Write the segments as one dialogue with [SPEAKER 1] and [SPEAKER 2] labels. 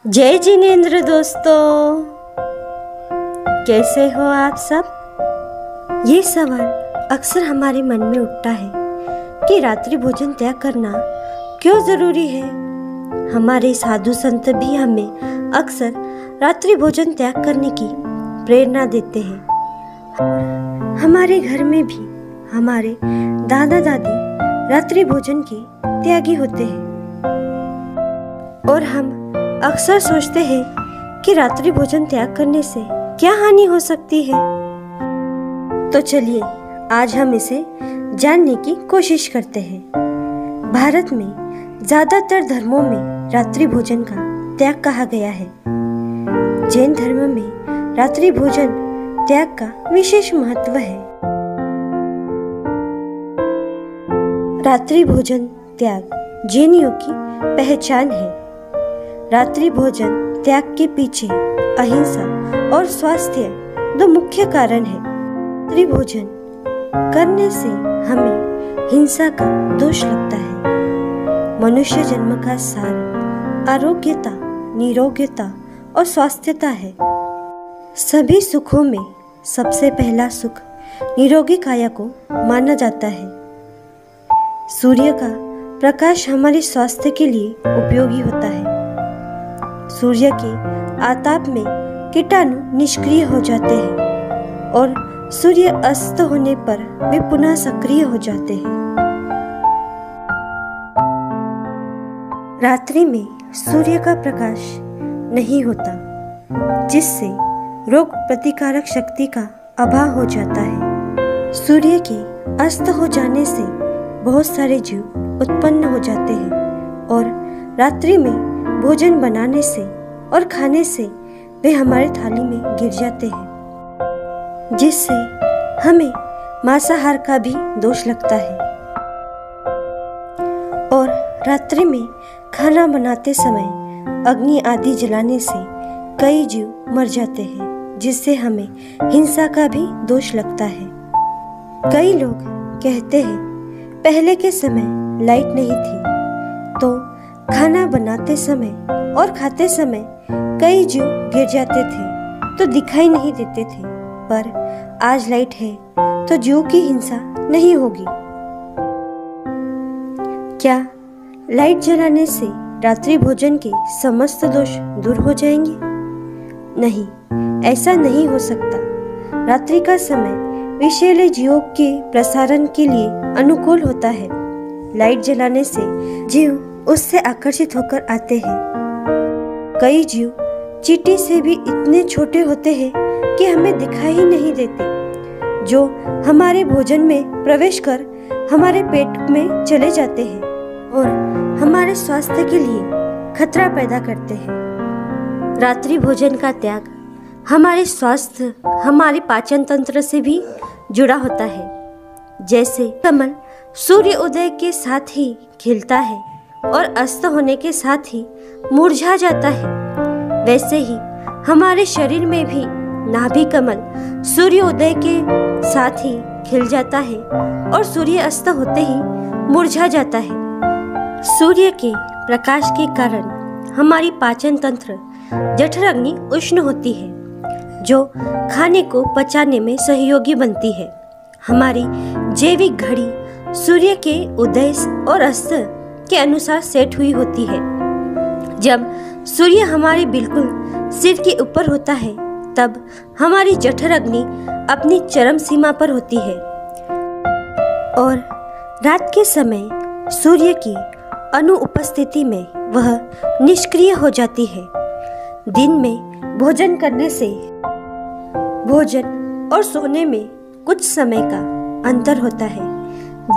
[SPEAKER 1] जय जिनेंद्र दोस्तों, कैसे हो आप सब। ये सवाल अक्सर हमारे मन में उठता है कि रात्रि भोजन त्याग करना क्यों जरूरी है। हमारे साधु संत भी हमें अक्सर रात्रि भोजन त्याग करने की प्रेरणा देते हैं। हमारे घर में भी हमारे दादा दादी रात्रि भोजन के त्यागी होते हैं और हम अक्सर सोचते हैं कि रात्रि भोजन त्याग करने से क्या हानि हो सकती है। तो चलिए आज हम इसे जानने की कोशिश करते हैं। भारत में ज्यादातर धर्मों में रात्रि भोजन का त्याग कहा गया है। जैन धर्म में रात्रि भोजन त्याग का विशेष महत्व है। रात्रि भोजन त्याग जैनियों की पहचान है। रात्रि भोजन त्याग के पीछे अहिंसा और स्वास्थ्य दो मुख्य कारण हैं। रात्रि भोजन करने से हमें हिंसा का दोष लगता है। मनुष्य जन्म का सार आरोग्यता, निरोग्यता और स्वास्थ्यता है। सभी सुखों में सबसे पहला सुख निरोगी काया को माना जाता है। सूर्य का प्रकाश हमारे स्वास्थ्य के लिए उपयोगी होता है। सूर्य के आताप में कीटाणु निष्क्रिय हो जाते हैं और सूर्य अस्त होने पर वे पुनः सक्रिय हो जाते हैं। रात्रि में सूर्य का प्रकाश नहीं होता, जिससे रोग प्रतिकारक शक्ति का अभाव हो जाता है। सूर्य के अस्त हो जाने से बहुत सारे जीव उत्पन्न हो जाते हैं और रात्रि में भोजन बनाने से और खाने से वे हमारे थाली में गिर जाते हैं, जिससे हमें मांसाहार का भी दोष लगता है। और रात्रि में खाना बनाते समय अग्नि आदि जलाने से कई जीव मर जाते हैं, जिससे हमें हिंसा का भी दोष लगता है। कई लोग कहते हैं पहले के समय लाइट नहीं थी, तो खाना बनाते समय और खाते समय कई जीव गिर जाते थे तो दिखाई नहीं देते थे, पर आज लाइट है तो जीव की हिंसा नहीं होगी। क्या लाइट जलाने से रात्रि भोजन के समस्त दोष दूर हो जाएंगे? नहीं, ऐसा नहीं हो सकता। रात्रि का समय विषैले जीवों के प्रसारण के लिए अनुकूल होता है। लाइट जलाने से जीव उससे आकर्षित होकर आते हैं। कई जीव चींटी से भी इतने छोटे होते हैं कि हमें दिखाई ही नहीं देते, जो हमारे भोजन में प्रवेश कर हमारे पेट में चले जाते हैं और हमारे स्वास्थ्य के लिए खतरा पैदा करते हैं। रात्रि भोजन का त्याग हमारे स्वास्थ्य, हमारे पाचन तंत्र से भी जुड़ा होता है। जैसे कमल सूर्य उदय के साथ ही खिलता है और अस्त होने के साथ ही मुरझा जाता है, वैसे ही हमारे शरीर में भी नाभि कमल सूर्य उदय के साथ ही खिल जाता है और सूर्य अस्त होते ही मुरझा जाता है। सूर्य के प्रकाश के कारण हमारी पाचन तंत्र जठराग्नि उष्ण होती है, जो खाने को पचाने में सहयोगी बनती है। हमारी जैविक घड़ी सूर्य के उदय और अस्त के अनुसार सेट हुई होती है। जब सूर्य हमारे बिल्कुल सिर के ऊपर होता है, तब हमारी जठराग्नि अपनी चरम सीमा पर होती है और रात के समय सूर्य की अनुपस्थिति में वह निष्क्रिय हो जाती है। दिन में भोजन करने से भोजन और सोने में कुछ समय का अंतर होता है,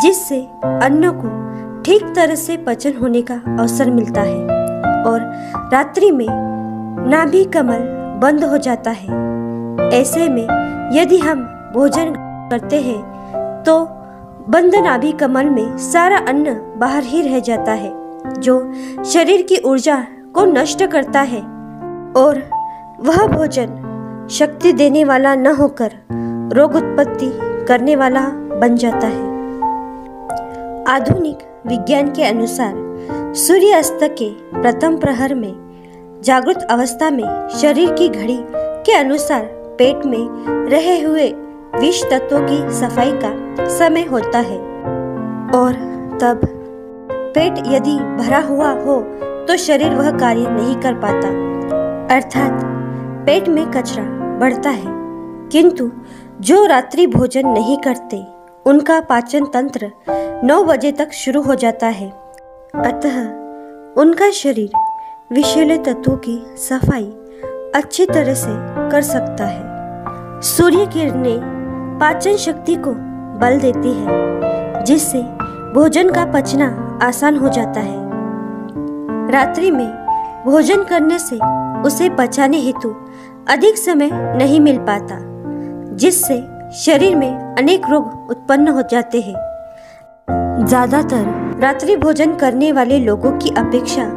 [SPEAKER 1] जिससे अन्न को ठीक तरह से पचन होने का अवसर मिलता है और रात्रि में नाभि कमल बंद हो जाता है। ऐसे में यदि हम भोजन करते हैं तो बंद नाभि कमल में सारा अन्न बाहर ही रह जाता है, जो शरीर की ऊर्जा को नष्ट करता है और वह भोजन शक्ति देने वाला न होकर रोग उत्पत्ति करने वाला बन जाता है। आधुनिक विज्ञान के अनुसार सूर्यास्त के प्रथम प्रहर में जागृत अवस्था में शरीर की घड़ी के अनुसार पेट में रहे हुए विष तत्वों की सफाई का समय होता है और तब पेट यदि भरा हुआ हो तो शरीर वह कार्य नहीं कर पाता, अर्थात पेट में कचरा बढ़ता है। किंतु जो रात्रि भोजन नहीं करते उनका पाचन तंत्र 9 बजे तक शुरू हो जाता है, अतः उनका शरीर विषैले तत्वों की सफाई अच्छी तरह से कर सकता है। सूर्य किरणें पाचन शक्ति को बल देती है, जिससे भोजन का पचना आसान हो जाता है। रात्रि में भोजन करने से उसे पचाने हेतु अधिक समय नहीं मिल पाता, जिससे शरीर में अनेक रोग उत्पन्न हो जाते हैं। ज्यादातर रात्रि भोजन करने वाले लोगों की अपेक्षा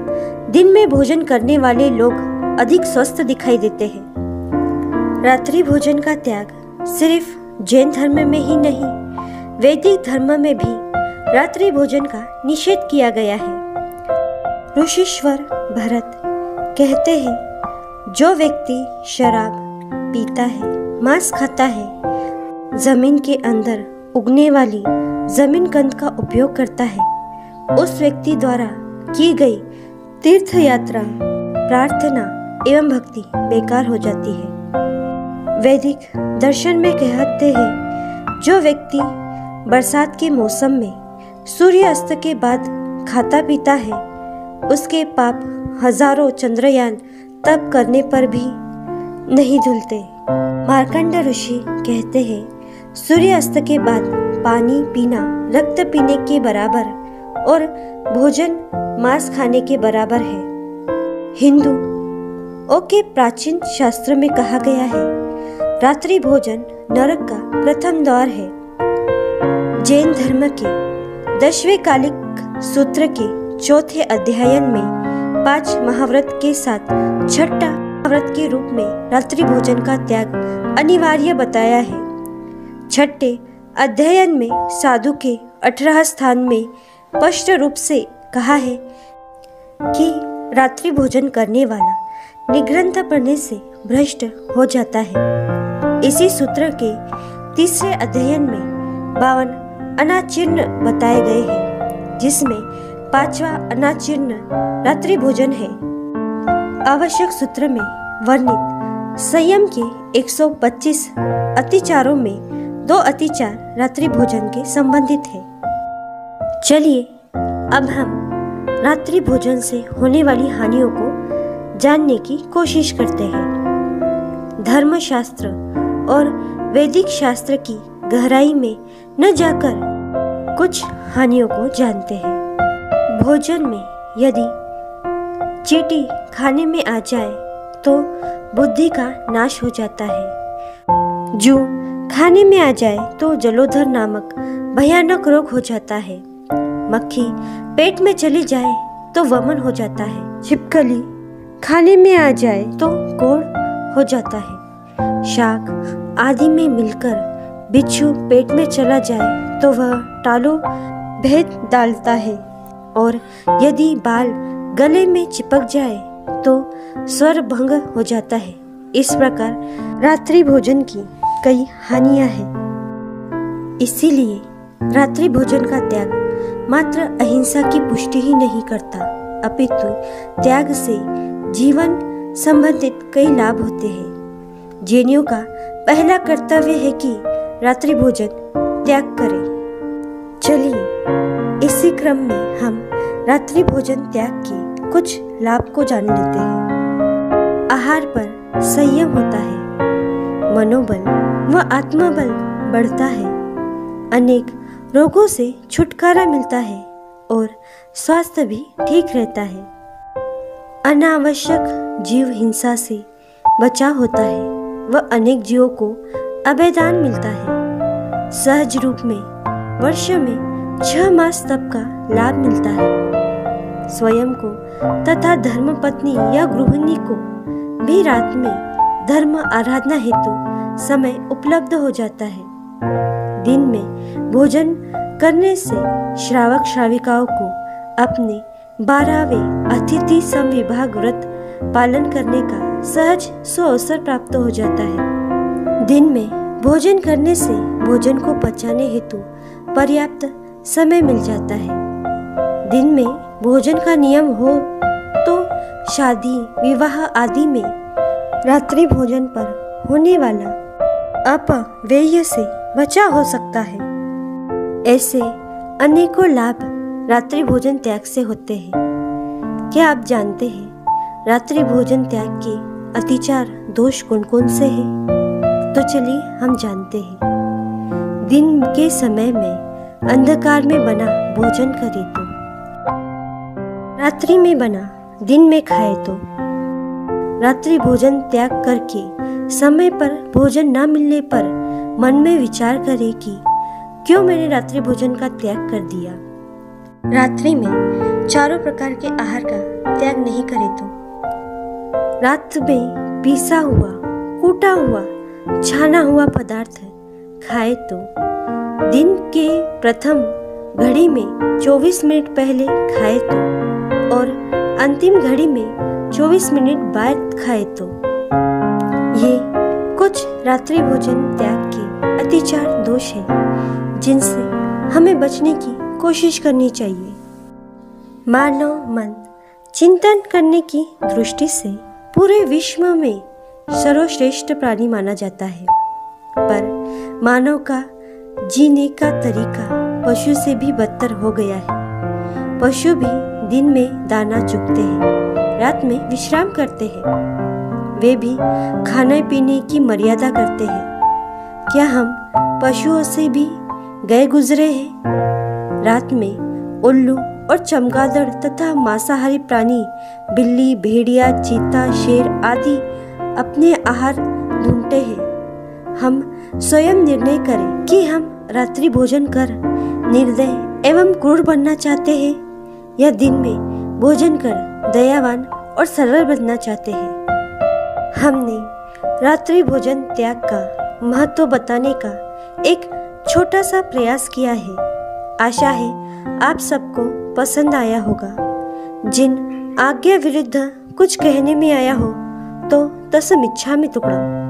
[SPEAKER 1] दिन में भोजन करने वाले लोग अधिक स्वस्थ दिखाई देते हैं। रात्रि भोजन का त्याग सिर्फ जैन धर्म में ही नहीं, वैदिक धर्म में भी रात्रि भोजन का निषेध किया गया है। ऋषीश्वर भरत कहते हैं, जो व्यक्ति शराब पीता है, मांस खाता है, जमीन के अंदर उगने वाली जमीन कंद का उपयोग करता है, उस व्यक्ति द्वारा की गई तीर्थ यात्रा, प्रार्थना एवं भक्ति बेकार हो जाती है। वैदिक दर्शन में कहते हैं, जो व्यक्ति बरसात के मौसम में सूर्य अस्त के बाद खाता पीता है, उसके पाप हजारों चंद्रयान तप करने पर भी नहीं धुलते। मार्कंड ऋषि कहते हैं, सूर्य अस्त के बाद पानी पीना रक्त पीने के बराबर और भोजन मांस खाने के बराबर है। हिंदुओं के प्राचीन शास्त्र में कहा गया है, रात्रि भोजन नरक का प्रथम द्वार है। जैन धर्म के 10वें कालिक सूत्र के 4थे अध्याय में 5 महाव्रत के साथ छठा व्रत के रूप में रात्रि भोजन का त्याग अनिवार्य बताया है। छठे अध्ययन में साधु के 18 स्थान में स्पष्ट रूप से कहा है कि रात्रि भोजन करने वाला निग्रंथ पढ़ने से भ्रष्ट हो जाता है। इसी सूत्र के 3रे अध्ययन में 52 अनाचीर्ण बताए गए हैं, जिसमें 5वां अनाचीर्ण रात्रि भोजन है। आवश्यक सूत्र में वर्णित संयम के 125 अतिचारों में 2 अतिचार रात्रि भोजन के संबंधित है। चलिए अब हम रात्रि भोजन से होने वाली हानियों को जानने की कोशिश करते हैं। धर्मशास्त्र और वैदिक शास्त्र की गहराई में न जाकर कुछ हानियों को जानते हैं। भोजन में यदि चींटी खाने में आ जाए तो बुद्धि का नाश हो जाता है। जू खाने में आ जाए तो जलोदर नामक भयानक रोग हो जाता है। मक्खी पेट में चली जाए तो वमन हो जाता है। छिपकली खाने में आ जाए तो कोढ़ हो जाता है। शाक आदि में मिलकर बिच्छू पेट में चला जाए तो वह टालो भेद डालता है, और यदि बाल गले में चिपक जाए तो स्वर भंग हो जाता है। इस प्रकार रात्रि भोजन की कई हानियां हैं। इसीलिए रात्रि भोजन का त्याग मात्र अहिंसा की पुष्टि ही नहीं करता, अपितु त्याग से जीवन संबंधित कई लाभ होते हैं। जैनियों का पहला कर्तव्य है कि रात्रि भोजन त्याग करें। चलिए इसी क्रम में हम रात्रि भोजन त्याग के कुछ लाभ को जान लेते हैं। आहार पर संयम होता है, मनोबल व आत्मबल बढ़ता है, अनेक रोगों से छुटकारा मिलता है और स्वास्थ्य भी ठीक रहता है। अनावश्यक जीव हिंसा से बचाव होता है व अनेक जीवों को अभयदान मिलता है। सहज रूप में वर्ष में 6 मास तप का लाभ मिलता है। स्वयं को तथा धर्मपत्नी या गृहिणी को भी रात में धर्म आराधना हेतु समय उपलब्ध हो जाता है। दिन में भोजन करने से श्रावक श्राविकाओं को अपने 12वें अतिथि समविभाग व्रत पालन करने का सहज अवसर प्राप्त हो जाता है। दिन में भोजन करने से भोजन को पचाने हेतु पर्याप्त समय मिल जाता है। दिन में भोजन का नियम हो तो शादी विवाह आदि में रात्रि भोजन पर होने वाला अपव्यय से बचा हो सकता है। ऐसे अनेकों लाभ रात्रि भोजन त्याग से होते हैं। क्या आप जानते हैं रात्रि भोजन त्याग के अतिचार दोष कौन कौन से हैं? तो चलिए हम जानते हैं। दिन के समय में अंधकार में बना भोजन करे तो, रात्रि में बना दिन में खाए तो, रात्रि भोजन त्याग करके समय पर भोजन न मिलने पर मन में विचार करे कि क्यों मैंने रात्रि भोजन का त्याग कर दिया। रात्रि में चारों प्रकार के आहार का त्याग नहीं करे तो, रात में पीसा हुआ, कूटा हुआ, छाना हुआ पदार्थ खाए तो, दिन के प्रथम घड़ी में 24 मिनट पहले खाए तो और अंतिम घड़ी में 24 मिनट बाद खाए तो, ये कुछ रात्रि भोजन त्याग के अतिचार दोष हैं जिनसे हमें बचने की कोशिश करनी चाहिए। मानव मन चिंतन करने की दृष्टि से पूरे विश्व में सर्वश्रेष्ठ प्राणी माना जाता है, पर मानव का जीने का तरीका पशु से भी बदतर हो गया है। पशु भी दिन में दाना चुगते हैं, रात में विश्राम करते हैं। वे भी खाने पीने की मर्यादा करते हैं। क्या हम पशुओं से भी गए गुजरे हैं? रात में उल्लू और चमगादड़ तथा मांसाहारी प्राणी बिल्ली, भेड़िया, चीता, शेर आदि अपने आहार ढूंढते हैं। हम स्वयं निर्णय करें कि हम रात्रि भोजन कर निर्दय एवं क्रूर बनना चाहते हैं या दिन में भोजन कर दयावान और सरल बनना चाहते हैं। हमने रात्रि भोजन त्याग का महत्व बताने का एक छोटा सा प्रयास किया है। आशा है आप सबको पसंद आया होगा। जिन आज्ञा विरुद्ध कुछ कहने में आया हो तो तस्मिच्छामि तुक्कडम्।